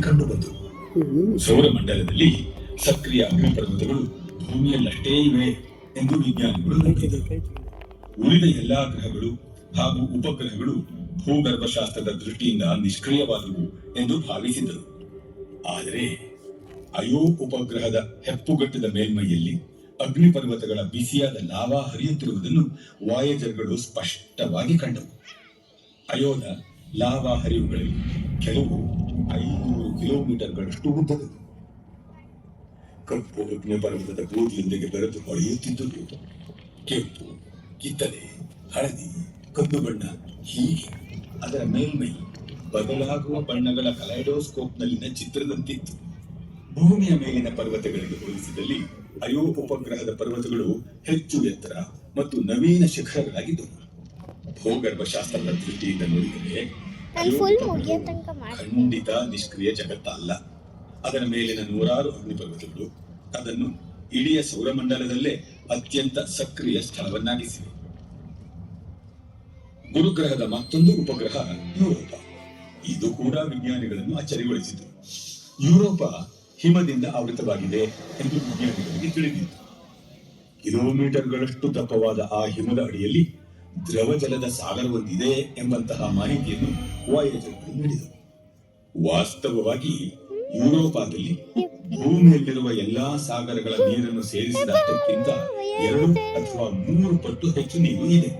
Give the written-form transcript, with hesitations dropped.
ಕಂಡುಬಂದವು. ಸೌರಮಂಡಲದಲ್ಲಿ ಸಕ್ರಿಯ ಅಗ್ನಿಪರ್ವತಗಳು ಭೂಮಿಯಲ್ಲಷ್ಟೇ ಇವೆ ಎಂದು ವಿಜ್ಞಾನಿಗಳು ನಂಬಿದರು. ಉಳಿದ ಎಲ್ಲಾ ಗ್ರಹಗಳು ಹಾಗೂ ಉಪಗ್ರಹಗಳು ಭೂಗರ್ಭಶಾಸ್ತ್ರದ ದೃಷ್ಟಿಯಿಂದ ನಿಷ್ಕ್ರಿಯವಾದವು ಎಂದು ಭಾವಿಸಿದರು. ಆದರೆ ಅಯೋ ಉಪಗ್ರಹದ ಹೆಪ್ಪುಗಟ್ಟದ ಮೇಲ್ಮೈಯಲ್ಲಿ ಅಗ್ನಿಪರ್ವತಗಳ ಬಿಸಿಯಾದ ಲಾವಾ ಹರಿಯುತ್ತಿರುವುದನ್ನು ವಾಯೇಜರ್ಗಳು ಸ್ಪಷ್ಟವಾಗಿ ಕಂಡವು. ಅಯೋದ ಲಾವಾ ಹರಿವುಗಳಲ್ಲಿ ಕೆಲವು 500 ಕಿಲೋಮೀಟರ್ಗಳಷ್ಟು ಉದ್ದದವು. ಕಪ್ಪು ಅಗ್ನಿಪರ್ವತದ ಬೂದಿಯೊಂದಿಗೆ ಬೆರೆತು ಹೊಳೆಯುತ್ತಿದ್ದುದು. ಕೆಂಪು, ಕಿತ್ತಳೆ, ಹಳದಿ, ಕಂದು ಬಣ್ಣ ಹೀಗೆ ಅದರ ಮೇಲ್ಮೈ ಬದಲಾಗುವ ಬಣ್ಣಗಳ ಕಲೈಡೋಸ್ಕೋಪ್ನಲ್ಲಿನ ಚಿತ್ರದಂತಿತ್ತು. ಭೂಮಿಯ ಮೇಲಿನ ಪರ್ವತಗಳಿಗೆ ಹೋಲಿಸಿದಲ್ಲಿ ಅಯೋ ಉಪಗ್ರಹದ ಪರ್ವತಗಳು ಹೆಚ್ಚು ಎತ್ತರ ಮತ್ತು ನವೀನ ಶಿಖರಗಳಾಗಿದ್ದವು. ಭೂಗರ್ಭಶಾಸ್ತ್ರದ ದೃಷ್ಟಿಯಿಂದ ನೋಡಿದರೆ ಖಂಡಿತ ನಿಷ್ಕ್ರಿಯ ಜಗತ್ತಲ್ಲ. ಅದರ ಮೇಲಿನ 100 ಅಗ್ನಿಪರ್ವತಗಳು ಅದನ್ನು ಇಡೀ ಸೌರಮಂಡಲದಲ್ಲೇ ಅತ್ಯಂತ ಸಕ್ರಿಯ ಸ್ಥಳವನ್ನಾಗಿಸಿವೆ. ಗುರುಗ್ರಹದ ಮತ್ತೊಂದು ಉಪಗ್ರಹ ಯುರೋಪ. ಇದು ಕೂಡ ವಿಜ್ಞಾನಿಗಳನ್ನು ಅಚ್ಚರಿಗೊಳಿಸಿತು. ಯುರೋಪ ಹಿಮದಿಂದ ಆವೃತವಾಗಿದೆ ಎಂದು ವಿಜ್ಞಾನಿಗಳಿಗೆ ತಿಳಿದಿತ್ತು. ಕಿಲೋಮೀಟರ್ಗಳಷ್ಟು ದಪ್ಪವಾದ ಆ ಹಿಮದ ಅಡಿಯಲ್ಲಿ ದ್ರವ ಜಲದ ಸಾಗರವೊಂದಿದೆ ಎಂಬಂತಹ ಮಾಹಿತಿಯನ್ನು ವಾಯೇಜರ್ಗಳು ನೀಡಿದವು. ವಾಸ್ತವವಾಗಿ ಯುರೋಪಾದಲ್ಲಿ ಭೂಮಿಯಲ್ಲಿರುವ ಎಲ್ಲಾ ಸಾಗರಗಳ ನೀರನ್ನು ಸೇರಿಸಿದಷ್ಟಕ್ಕಿಂತ 2 ಅಥವಾ 3 ಪಟ್ಟು ಹೆಚ್ಚು ನೀರು ಇದೆ.